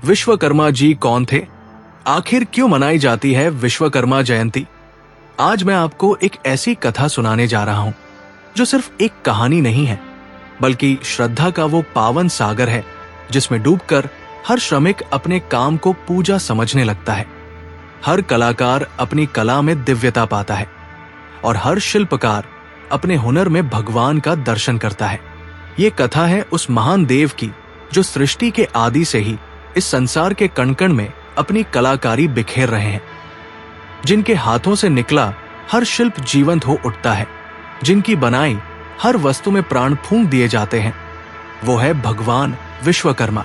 विश्वकर्मा जी कौन थे? आखिर क्यों मनाई जाती है विश्वकर्मा जयंती? आज मैं आपको एक ऐसी कथा सुनाने जा रहा हूं जो सिर्फ एक कहानी नहीं है, बल्कि श्रद्धा का वो पावन सागर है जिसमें डूबकर हर श्रमिक अपने काम को पूजा समझने लगता है। हर कलाकार अपनी कला में दिव्यता पाता है और हर शिल्पकार अपने हुनर में भगवान का दर्शन करता है। ये कथा है उस महान देव की जो सृष्टि के आदि से ही इस संसार के कण-कण में अपनी कलाकारी बिखेर रहे हैं, जिनके हाथों से निकला हर शिल्प जीवंत हो उठता है, जिनकी बनाई हर वस्तु में प्राण फूंक दिए जाते हैं। वो है भगवान विश्वकर्मा।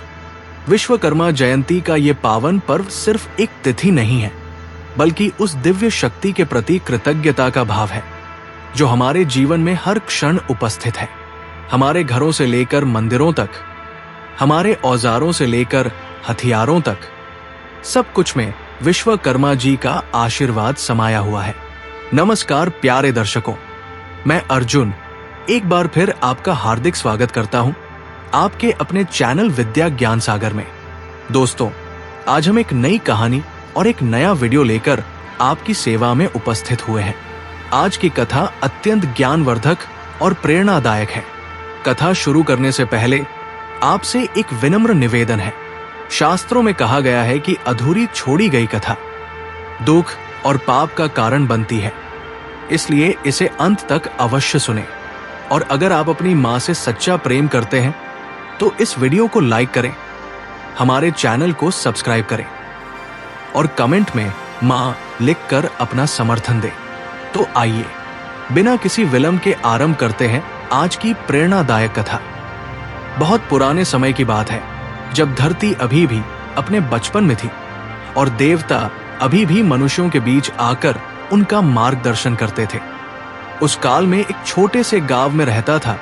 विश्वकर्मा जयंती का ये पावन पर्व सिर्फ एक तिथि नहीं है, बल्कि उस दिव्य शक्ति के प्रति कृतज्ञता का भाव है जो हमारे जीवन में हर क्षण उपस्थित है। हमारे घरों से लेकर मंदिरों तक, हमारे औजारों से लेकर हथियारों तक, सब कुछ में विश्वकर्मा जी का आशीर्वाद समाया हुआ है। नमस्कार प्यारे दर्शकों, मैं अर्जुन एक बार फिर आपका हार्दिक स्वागत करता हूं आपके अपने चैनल विद्या ज्ञान सागर में। दोस्तों, आज हम एक नई कहानी और एक नया वीडियो लेकर आपकी सेवा में उपस्थित हुए हैं। आज की कथा अत्यंत ज्ञानवर्धक और प्रेरणादायक है। कथा शुरू करने से पहले आपसे एक विनम्र निवेदन है। शास्त्रों में कहा गया है कि अधूरी छोड़ी गई कथा दुख और पाप का कारण बनती है, इसलिए इसे अंत तक अवश्य सुने। और अगर आप अपनी माँ से सच्चा प्रेम करते हैं तो इस वीडियो को लाइक करें, हमारे चैनल को सब्सक्राइब करें और कमेंट में माँ लिखकर अपना समर्थन दें। तो आइए बिना किसी विलंब के आरंभ करते हैं आज की प्रेरणादायक कथा। बहुत पुराने समय की बात है, जब धरती अभी भी अपने बचपन में थी और देवता अभी भी मनुष्यों के बीच आकर उनका मार्गदर्शन करते थे। उस काल में एक छोटे से गांव में रहता था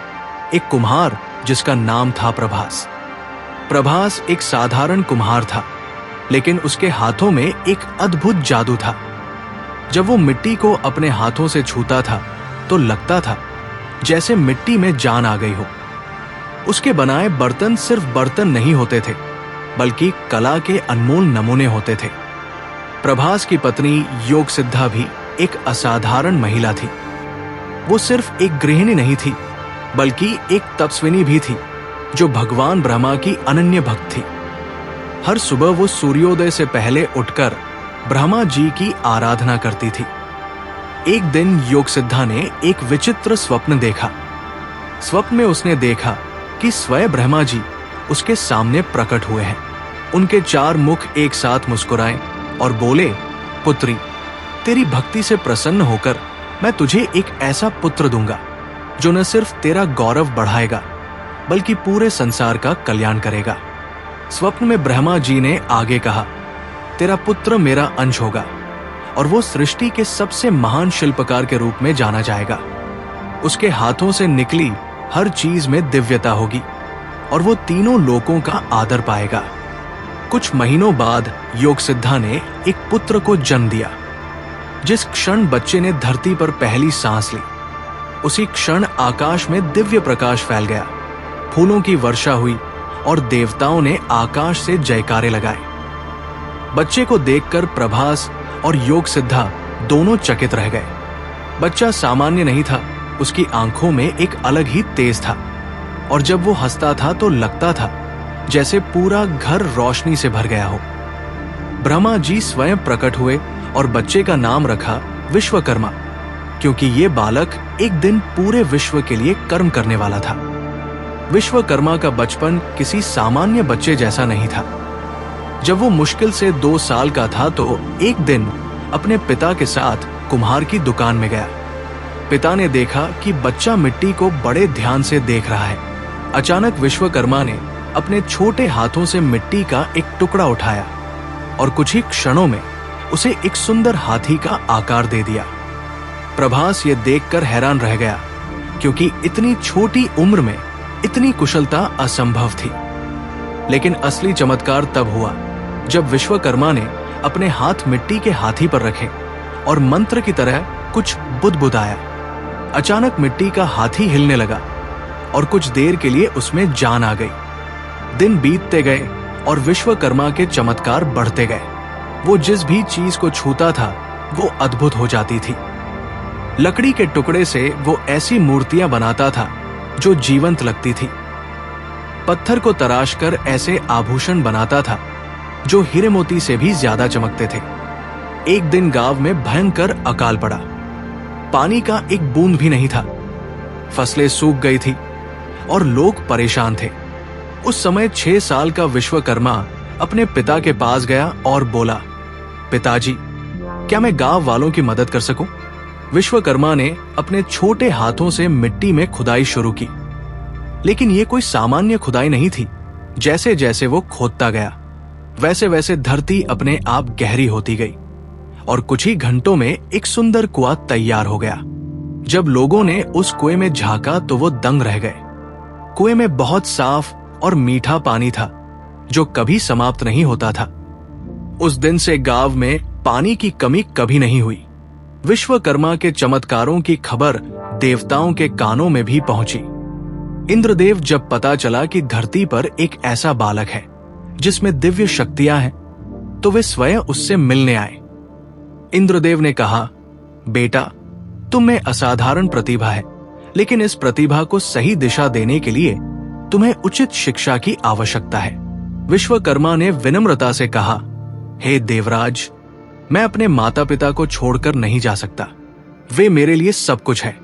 एक कुम्हार जिसका नाम था प्रभास। प्रभास एक साधारण कुम्हार था, लेकिन उसके हाथों में एक अद्भुत जादू था। जब वो मिट्टी को अपने हाथों से छूता था तो लगता था जैसे मिट्टी में जान आ गई हो। उसके बनाए बर्तन सिर्फ बर्तन नहीं होते थे, बल्कि कला के अनमोल नमूने होते थे। प्रभास की पत्नी योगसिद्धा भी एक असाधारण महिला थी। वो सिर्फ एक गृहिणी नहीं थी, बल्कि एक तपस्विनी भी थी जो भगवान ब्रह्मा की अनन्य भक्त थी। हर सुबह वो सूर्योदय से पहले उठकर ब्रह्मा जी की आराधना करती थी। एक दिन योगसिद्धा ने एक विचित्र स्वप्न देखा। स्वप्न में उसने देखा कि स्वयं ब्रह्मा जी उसके सामने प्रकट हुए हैं। उनके 4 मुख एक साथ मुस्कुराए और बोले, पुत्री, तेरी भक्ति से प्रसन्न होकर मैं तुझे एक ऐसा पुत्र दूंगा जो न सिर्फ तेरा गौरव बढ़ाएगा, बल्कि पूरे संसार का कल्याण करेगा। स्वप्न में ब्रह्मा जी ने आगे कहा, तेरा पुत्र मेरा अंश होगा और वो सृष्टि के सबसे महान शिल्पकार के रूप में जाना जाएगा। उसके हाथों से निकली हर चीज में दिव्यता होगी और वो तीनों लोकों का आदर पाएगा। कुछ महीनों बाद योगसिद्धा ने एक पुत्र को जन्म दिया। जिस क्षण बच्चे ने धरती पर पहली सांस ली, उसी क्षण आकाश में दिव्य प्रकाश फैल गया। फूलों की वर्षा हुई और देवताओं ने आकाश से जयकारे लगाए। बच्चे को देखकर प्रभास और योगसिद्धा दोनों चकित रह गए। बच्चा सामान्य नहीं था, उसकी आंखों में एक अलग ही तेज था और जब वो हंसता था तो लगता था जैसे पूरा घर रोशनी से भर गया हो। ब्रह्मा जी स्वयं प्रकट हुए और बच्चे का नाम रखा विश्वकर्मा, क्योंकि ये बालक एक दिन पूरे विश्व के लिए कर्म करने वाला था। विश्वकर्मा का बचपन किसी सामान्य बच्चे जैसा नहीं था। जब वो मुश्किल से 2 साल का था तो एक दिन अपने पिता के साथ कुम्हार की दुकान में गया। पिता ने देखा कि बच्चा मिट्टी को बड़े ध्यान से देख रहा है। अचानक विश्वकर्मा ने अपने छोटे हाथों से मिट्टी का एक टुकड़ा उठाया और कुछ ही क्षणों में उसे एक सुंदर हाथी का आकार दे दिया। प्रभास ये देखकर हैरान रह गया, क्योंकि इतनी छोटी उम्र में इतनी कुशलता असंभव थी। लेकिन असली चमत्कार तब हुआ जब विश्वकर्मा ने अपने हाथ मिट्टी के हाथी पर रखे और मंत्र की तरह कुछ बुदबुदाया। अचानक मिट्टी का हाथी हिलने लगा और कुछ देर के लिए उसमें जान आ गई। दिन बीतते गए और विश्वकर्मा के चमत्कार बढ़ते गए। वो जिस भी चीज को छूता था वो अद्भुत हो जाती थी। लकड़ी के टुकड़े से वो ऐसी मूर्तियां बनाता था जो जीवंत लगती थी। पत्थर को तराश कर ऐसे आभूषण बनाता था जो हीरे मोती से भी ज्यादा चमकते थे। एक दिन गांव में भयंकर अकाल पड़ा। पानी का एक बूंद भी नहीं था। फसलें सूख गई थी और लोग परेशान थे। उस समय 6 साल का विश्वकर्मा अपने पिता के पास गया और बोला, पिताजी, क्या मैं गांव वालों की मदद कर सकूं? विश्वकर्मा ने अपने छोटे हाथों से मिट्टी में खुदाई शुरू की, लेकिन यह कोई सामान्य खुदाई नहीं थी। जैसे जैसे वो खोदता गया वैसे वैसे धरती अपने आप गहरी होती गई और कुछ ही घंटों में एक सुंदर कुआं तैयार हो गया। जब लोगों ने उस कुएं में झांका तो वो दंग रह गए। कुएं में बहुत साफ और मीठा पानी था जो कभी समाप्त नहीं होता था। उस दिन से गांव में पानी की कमी कभी नहीं हुई। विश्वकर्मा के चमत्कारों की खबर देवताओं के कानों में भी पहुंची। इंद्रदेव जब पता चला कि धरती पर एक ऐसा बालक है जिसमें दिव्य शक्तियां हैं, तो वे स्वयं उससे मिलने आए। इंद्रदेव ने कहा, बेटा, तुम में असाधारण प्रतिभा है, लेकिन इस प्रतिभा को सही दिशा देने के लिए तुम्हें उचित शिक्षा की आवश्यकता है। विश्वकर्मा ने विनम्रता से कहा, हे देवराज, मैं अपने माता पिता को छोड़कर नहीं जा सकता। वे मेरे लिए सब कुछ है।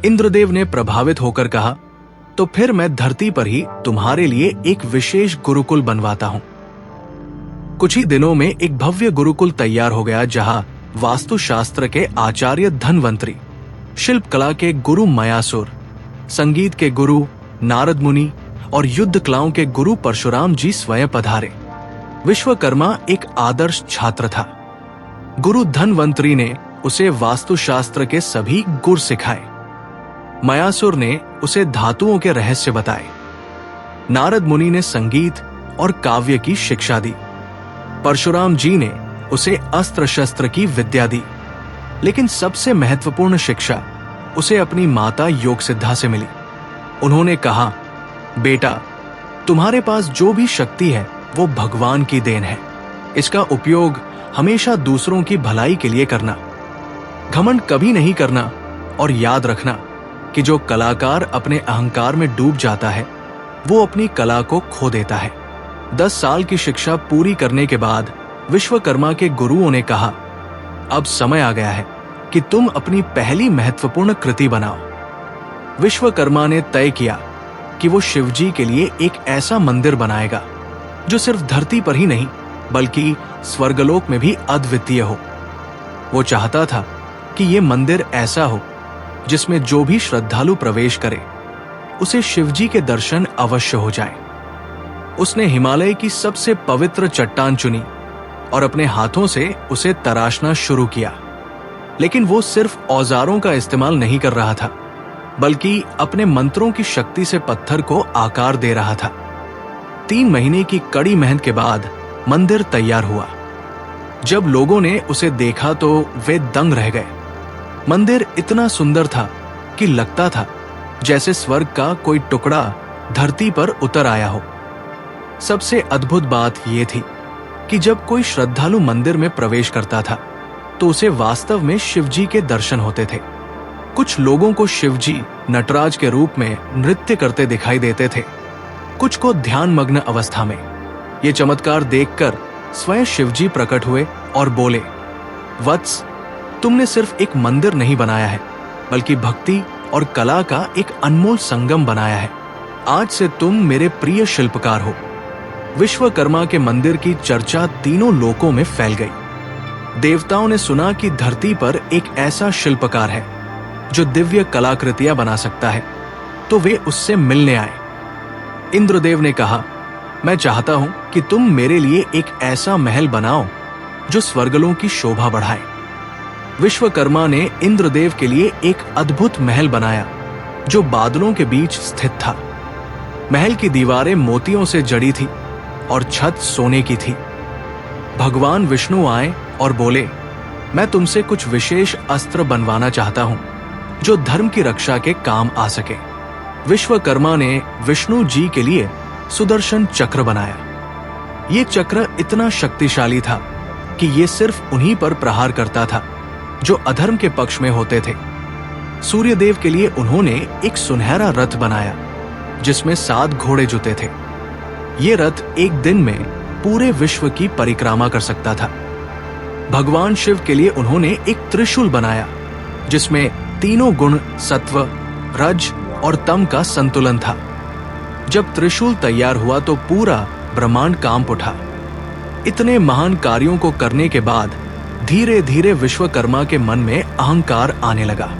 इंद्रदेव ने प्रभावित होकर कहा, तो फिर मैं धरती पर ही तुम्हारे लिए एक विशेष गुरुकुल बनवाता हूं। कुछ ही दिनों में एक भव्य गुरुकुल तैयार हो गया, जहां वास्तुशास्त्र के आचार्य धनवंतरी, शिल्पकला के गुरु मयासुर, संगीत के गुरु नारद मुनि और युद्ध कलाओं के गुरु परशुराम जी स्वयं पधारे। विश्वकर्मा एक आदर्श छात्र था। गुरु धनवंतरी ने उसे वास्तुशास्त्र के सभी गुर सिखाए। मयासुर ने उसे धातुओं के रहस्य बताए। नारद मुनि ने संगीत और काव्य की शिक्षा दी। परशुराम जी ने उसे अस्त्र शस्त्र की विद्या दी। लेकिन सबसे महत्वपूर्ण शिक्षा उसे अपनी माता योगसिद्धा से मिली। उन्होंने कहा, बेटा, तुम्हारे पास जो भी शक्ति है वो भगवान की देन है। इसका उपयोग हमेशा दूसरों की भलाई के लिए करना, घमंड कभी नहीं करना, और याद रखना कि जो कलाकार अपने अहंकार में डूब जाता है वो अपनी कला को खो देता है। 10 साल की शिक्षा पूरी करने के बाद विश्वकर्मा के गुरुओं ने कहा, अब समय आ गया है कि तुम अपनी पहली महत्वपूर्ण कृति बनाओ। विश्वकर्मा ने तय किया कि वो शिवजी के लिए एक ऐसा मंदिर बनाएगा जो सिर्फ धरती पर ही नहीं बल्कि स्वर्गलोक में भी अद्वितीय हो। वो चाहता था कि ये मंदिर ऐसा हो जिसमें जो भी श्रद्धालु प्रवेश करे उसे शिवजी के दर्शन अवश्य हो जाए। उसने हिमालय की सबसे पवित्र चट्टान चुनी और अपने हाथों से उसे तराशना शुरू किया। लेकिन वो सिर्फ औजारों का इस्तेमाल नहीं कर रहा था, बल्कि अपने मंत्रों की शक्ति से पत्थर को आकार दे रहा था। 3 महीने की कड़ी मेहनत के बाद मंदिर तैयार हुआ। जब लोगों ने उसे देखा तो वे दंग रह गए। मंदिर इतना सुंदर था कि लगता था जैसे स्वर्ग का कोई टुकड़ा धरती पर उतर आया हो। सबसे अद्भुत बात यह थी कि जब कोई श्रद्धालु मंदिर में प्रवेश करता था तो उसे वास्तव में शिवजी के दर्शन होते थे। कुछ लोगों को शिवजी नटराज के रूप में नृत्य करते दिखाई देते थे, कुछ को ध्यानमग्न अवस्था में। ये चमत्कार देखकर स्वयं शिवजी प्रकट हुए और बोले, वत्स, तुमने सिर्फ एक मंदिर नहीं बनाया है बल्कि भक्ति और कला का एक अनमोल संगम बनाया है। आज से तुम मेरे प्रिय शिल्पकार हो। विश्वकर्मा के मंदिर की चर्चा तीनों लोकों में फैल गई। देवताओं ने सुना कि धरती पर एक ऐसा शिल्पकार है जो दिव्य कलाकृतियां बना सकता है, तो वे उससे मिलने आए। इंद्रदेव ने कहा, मैं चाहता हूं कि तुम मेरे लिए एक ऐसा महल बनाओ जो स्वर्गलों की शोभा बढ़ाए। विश्वकर्मा ने इंद्रदेव के लिए एक अद्भुत महल बनाया जो बादलों के बीच स्थित था। महल की दीवारें मोतियों से जड़ी थी और छत सोने की थी। भगवान विष्णु आए और बोले, मैं तुमसे कुछ विशेष अस्त्र बनवाना चाहता हूं जो धर्म की रक्षा के काम आ सके। विश्वकर्मा ने विष्णु जी के लिए सुदर्शन चक्र बनाया। ये चक्र इतना शक्तिशाली था कि ये सिर्फ उन्हीं पर प्रहार करता था जो अधर्म के पक्ष में होते थे। सूर्यदेव के लिए उन्होंने एक सुनहरा रथ बनाया जिसमें 7 घोड़े जुते थे। ये रथ एक दिन में पूरे विश्व की परिक्रमा कर सकता था। भगवान शिव के लिए उन्होंने एक त्रिशूल बनाया जिसमें तीनों गुण सत्व, रज और तम का संतुलन था। जब त्रिशूल तैयार हुआ तो पूरा ब्रह्मांड कांप उठा। इतने महान कार्यों को करने के बाद धीरे धीरे विश्वकर्मा के मन में अहंकार आने लगा।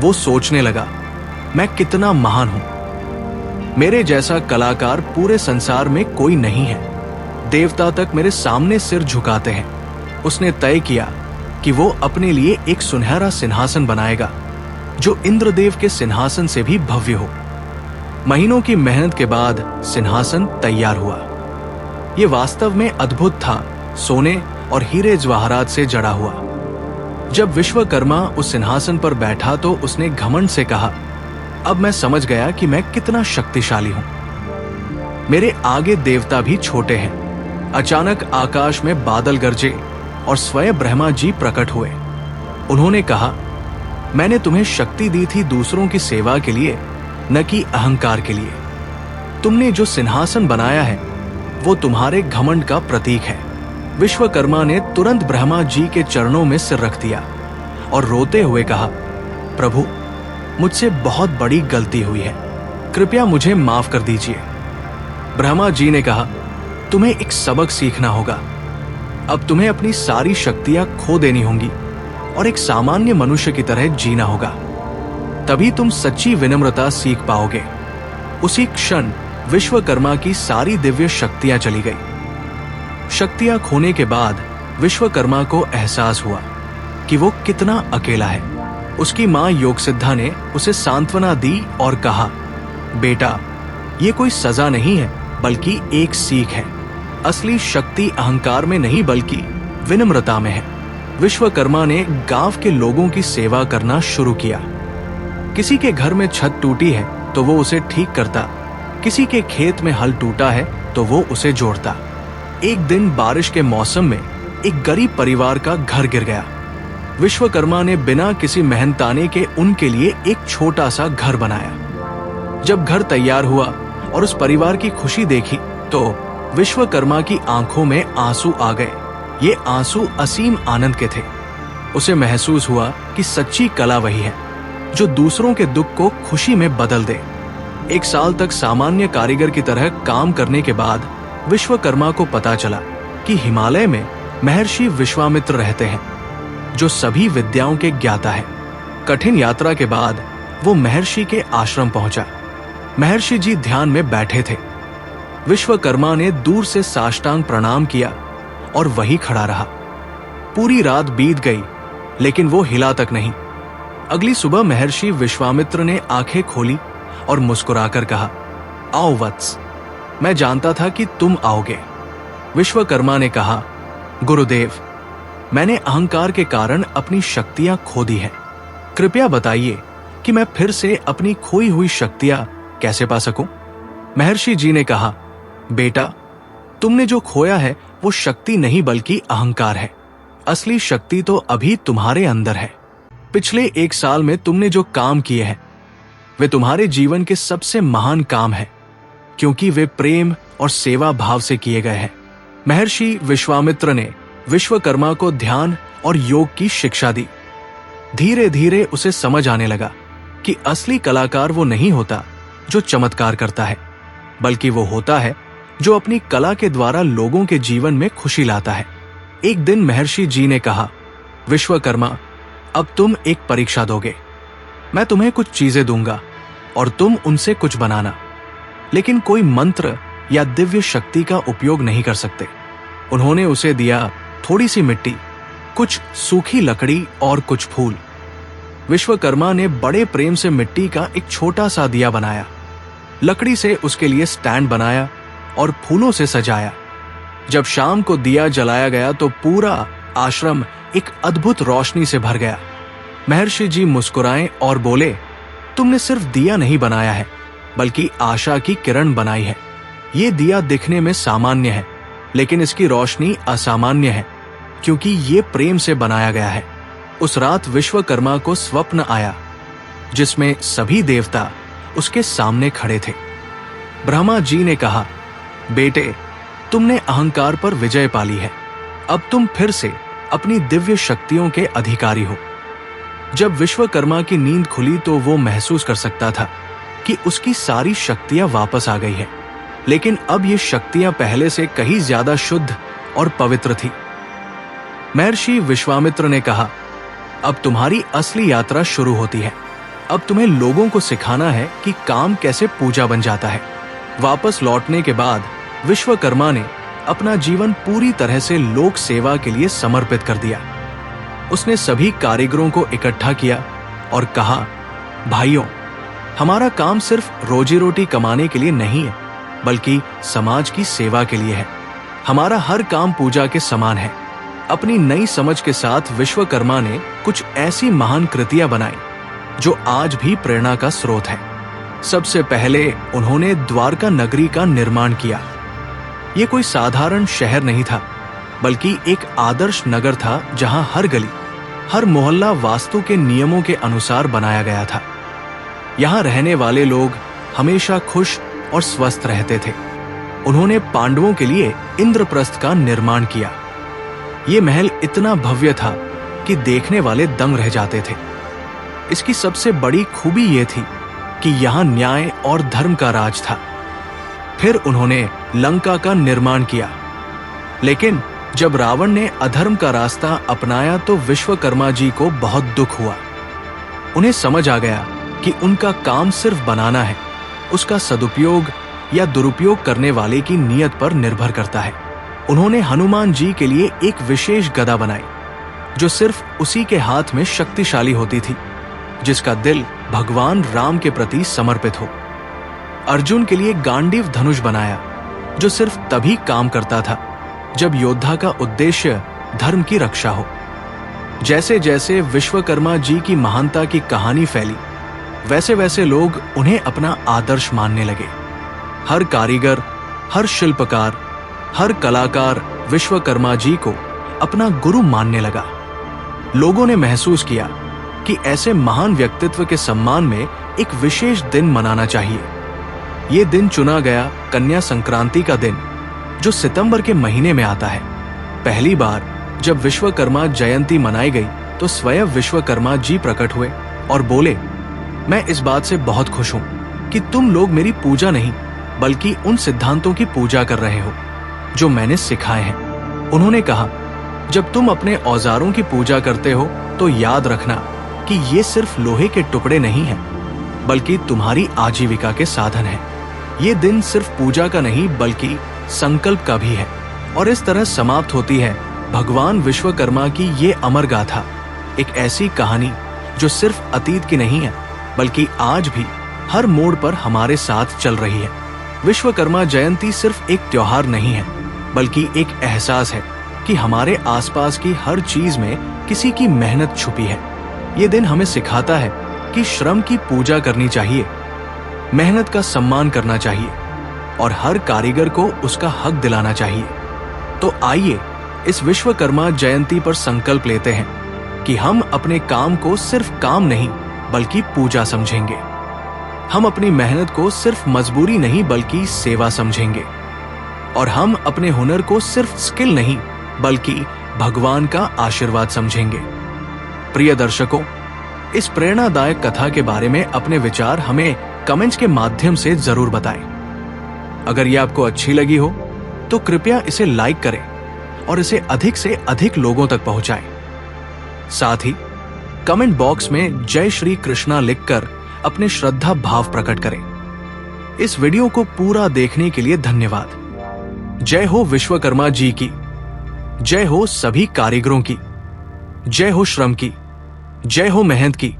वो सोचने लगा, मैं कितना महान हूं, मेरे जैसा कलाकार पूरे संसार में कोई नहीं है, देवता तक मेरे सामने सिर झुकाते हैं। उसने तय किया कि वो अपने लिए एक सुनहरा सिंहासन बनाएगा जो इंद्रदेव के सिंहासन से भी भव्य हो। महीनों की मेहनत के बाद सिंहासन तैयार हुआ। ये वास्तव में अद्भुत था, सोने और हीरे जवाहरात से जड़ा हुआ। जब विश्वकर्मा उस सिंहासन पर बैठा तो उसने घमंड से कहा, अब मैं समझ गया कि मैं कितना शक्तिशाली हूं। मेरे आगे देवता भी छोटे हैं। अचानक आकाश में बादल गरजे और स्वयं ब्रह्मा जी प्रकट हुए। उन्होंने कहा, मैंने तुम्हें शक्ति दी थी दूसरों की सेवा के लिए, न कि अहंकार के लिए। तुमने जो सिंहासन बनाया है वो तुम्हारे घमंड का प्रतीक है। विश्वकर्मा ने तुरंत ब्रह्मा जी के चरणों में सिर रख दिया और रोते हुए कहा, प्रभु, मुझसे बहुत बड़ी गलती हुई है, कृपया मुझे माफ कर दीजिए। ब्रह्मा जी ने कहा, तुम्हें एक सबक सीखना होगा। अब तुम्हें अपनी सारी शक्तियां खो देनी होंगी और एक सामान्य मनुष्य की तरह जीना होगा, तभी तुम सच्ची विनम्रता सीख पाओगे। उसी क्षण विश्वकर्मा की सारी दिव्य शक्तियां चली गई। शक्तियां खोने के बाद विश्वकर्मा को एहसास हुआ कि वो कितना अकेला है। उसकी मां योगसिद्धा ने उसे सांत्वना दी और कहा, बेटा, ये कोई सजा नहीं है बल्कि एक सीख है। असली शक्ति अहंकार में नहीं बल्कि विनम्रता में है। विश्वकर्मा ने गांव के लोगों की सेवा करना शुरू किया। किसी के घर में छत टूटी है तो वो उसे ठीक करता, किसी के खेत में हल टूटा है तो वो उसे जोड़ता। एक दिन बारिश के मौसम में एक गरीब परिवार का घर गिर गया। विश्वकर्मा ने बिना किसी मेहनताने के उनके लिए एक छोटा सा घर बनाया। जब घर तैयार हुआ और उस परिवार की खुशी देखी तो विश्वकर्मा की आंखों में आंसू आ गए। ये आंसू असीम आनंद के थे। उसे महसूस हुआ कि सच्ची कला वही है जो दूसरों के दुख को खुशी में बदल दे। 1 साल तक सामान्य कारीगर की तरह काम करने के बाद विश्वकर्मा को पता चला कि हिमालय में महर्षि विश्वामित्र रहते हैं जो सभी विद्याओं के ज्ञाता है। कठिन यात्रा के बाद वो महर्षि के आश्रम पहुंचा। महर्षि जी ध्यान में बैठे थे। विश्वकर्मा ने दूर से साष्टांग प्रणाम किया और वहीं खड़ा रहा। पूरी रात बीत गई लेकिन वो हिला तक नहीं। अगली सुबह महर्षि विश्वामित्र ने आंखें खोली और मुस्कुराकर कहा, आओ वत्स, मैं जानता था कि तुम आओगे। विश्वकर्मा ने कहा, गुरुदेव, मैंने अहंकार के कारण अपनी शक्तियां खो दी हैं। कृपया बताइए कि मैं फिर से अपनी खोई हुई शक्तियां कैसे पा सकूं? महर्षि जी ने कहा, बेटा, तुमने जो खोया है वो शक्ति नहीं बल्कि अहंकार है। असली शक्ति तो अभी तुम्हारे अंदर है। पिछले 1 साल में तुमने जो काम किए हैं वे तुम्हारे जीवन के सबसे महान काम हैं, क्योंकि वे प्रेम और सेवा भाव से किए गए हैं। महर्षि विश्वामित्र ने विश्वकर्मा को ध्यान और योग की शिक्षा दी। धीरे धीरे उसे समझ आने लगा कि असली कलाकार वो नहीं होता जो चमत्कार करता है, बल्कि वो होता है जो अपनी कला के द्वारा लोगों के जीवन में खुशी लाता है। एक दिन महर्षि जी ने कहा, विश्वकर्मा, अब तुम एक परीक्षा दोगे। मैं तुम्हें कुछ चीजें दूंगा और तुम उनसे कुछ बनाना, लेकिन कोई मंत्र या दिव्य शक्ति का उपयोग नहीं कर सकते। उन्होंने उसे दिया थोड़ी सी मिट्टी, कुछ सूखी लकड़ी और कुछ फूल। विश्वकर्मा ने बड़े प्रेम से मिट्टी का एक छोटा सा दिया बनाया, लकड़ी से उसके लिए स्टैंड बनाया और फूलों से सजाया। जब शाम को दिया जलाया गया तो पूरा आश्रम एक अद्भुत रोशनी से भर गया। महर्षि जी मुस्कुराए और बोले, तुमने सिर्फ दिया नहीं बनाया है बल्कि आशा की किरण बनाई है। ये दिया दिखने में सामान्य है लेकिन इसकी रोशनी असामान्य है क्योंकि ये प्रेम से बनाया गया है। उस रात विश्वकर्मा को स्वप्न आया जिसमें सभी देवता उसके सामने खड़े थे। ब्रह्मा जी ने कहा, बेटे, तुमने अहंकार पर विजय पाली है। अब तुम फिर से अपनी दिव्य शक्तियों के अधिकारी हो। जब विश्वकर्मा की नींद खुली तो वो महसूस कर सकता था कि उसकी सारी शक्तियां वापस आ गई है, लेकिन अब ये शक्तियां पहले से कहीं ज्यादा शुद्ध और पवित्र थी। महर्षि विश्वामित्र ने कहा, अब तुम्हारी असली यात्रा शुरू होती है। अब तुम्हें लोगों को सिखाना है कि काम कैसे पूजा बन जाता है। वापस लौटने के बाद विश्वकर्मा ने अपना जीवन पूरी तरह से लोक सेवा के लिए समर्पित कर दिया। उसने सभी कारीगरों को इकट्ठा किया और कहा, भाइयों, हमारा काम सिर्फ रोजी रोटी कमाने के लिए नहीं है, बल्कि समाज की सेवा के लिए है। हमारा हर काम पूजा के समान है। अपनी नई समझ के साथ विश्वकर्मा ने कुछ ऐसी महान कृतियां बनाई जो आज भी प्रेरणा का स्रोत है। सबसे पहले उन्होंने द्वारका नगरी का निर्माण किया। यह कोई साधारण शहर नहीं था, बल्कि एक आदर्श नगर था जहां हर गली, हर मोहल्ला वास्तु के नियमों के अनुसार बनाया गया था। यहां रहने वाले लोग हमेशा खुश और स्वस्थ रहते थे। उन्होंने पांडवों के लिए इंद्रप्रस्थ का निर्माण किया। ये महल इतना भव्य था कि देखने वाले दंग रह जाते थे। इसकी सबसे बड़ी खूबी यह थी कि यहां न्याय और धर्म का राज था। फिर उन्होंने लंका का निर्माण किया, लेकिन जब रावण ने अधर्म का रास्ता अपनाया तो विश्वकर्मा जी को बहुत दुख हुआ। उन्हें समझ आ गया कि उनका काम सिर्फ बनाना है, उसका सदुपयोग या दुरुपयोग करने वाले की नीयत पर निर्भर करता है। उन्होंने हनुमान जी के लिए एक विशेष गदा बनाई जो सिर्फ उसी के हाथ में शक्तिशाली होती थी, जिसका दिल भगवान राम के प्रति समर्पित हो। अर्जुन के लिए गांडीव धनुष बनाया जो सिर्फ तभी काम करता था जब योद्धा का उद्देश्य धर्म की रक्षा हो। जैसे जैसे विश्वकर्मा जी की महानता की कहानी फैली, वैसे वैसे लोग उन्हें अपना आदर्श मानने लगे। हर कारीगर, हर शिल्पकार, हर कलाकार विश्वकर्मा जी को अपना गुरु मानने लगा। लोगों ने महसूस किया कि ऐसे महान व्यक्तित्व के सम्मान में एक विशेष दिन मनाना चाहिए। ये दिन चुना गया कन्या संक्रांति का दिन, जो सितंबर के महीने में आता है। पहली बार जब विश्वकर्मा जयंती मनाई गई तो स्वयं विश्वकर्मा जी प्रकट हुए और बोले, मैं इस बात से बहुत खुश हूं कि तुम लोग मेरी पूजा नहीं बल्कि उन सिद्धांतों की पूजा कर रहे हो जो मैंने सिखाए हैं। उन्होंने कहा, जब तुम अपने औजारों की पूजा करते हो तो याद रखना कि ये सिर्फ लोहे के टुकड़े नहीं हैं, बल्कि तुम्हारी आजीविका के साधन हैं। ये दिन सिर्फ पूजा का नहीं बल्कि संकल्प का भी है। और इस तरह समाप्त होती है भगवान विश्वकर्मा की ये अमर गाथा, एक ऐसी कहानी जो सिर्फ अतीत की नहीं है बल्कि आज भी हर मोड़ पर हमारे साथ चल रही है। विश्वकर्मा जयंती सिर्फ एक त्योहार नहीं है बल्कि एक एहसास है कि हमारे आसपास की हर चीज में किसी की मेहनत छुपी है। ये दिन हमें सिखाता है कि श्रम की पूजा करनी चाहिए, मेहनत का सम्मान करना चाहिए और हर कारीगर को उसका हक दिलाना चाहिए। तो आइए इस विश्वकर्मा जयंती पर संकल्प लेते हैं कि हम अपने काम को सिर्फ काम नहीं बल्कि पूजा समझेंगे। हम अपनी मेहनत को सिर्फ मजबूरी नहीं बल्कि सेवा समझेंगे और हम अपने हुनर को सिर्फ स्किल नहीं बल्कि भगवान का आशीर्वाद समझेंगे। प्रिय दर्शकों, इस प्रेरणादायक कथा के बारे में अपने विचार हमें कमेंट्स के माध्यम से जरूर बताएं। अगर यह आपको अच्छी लगी हो तो कृपया इसे लाइक करें और इसे अधिक से अधिक लोगों तक पहुंचाएं। साथ ही कमेंट बॉक्स में जय श्री कृष्णा लिखकर अपने श्रद्धा भाव प्रकट करें। इस वीडियो को पूरा देखने के लिए धन्यवाद। जय हो विश्वकर्मा जी की, जय हो सभी कारीगरों की, जय हो श्रम की, जय हो मेहनत की।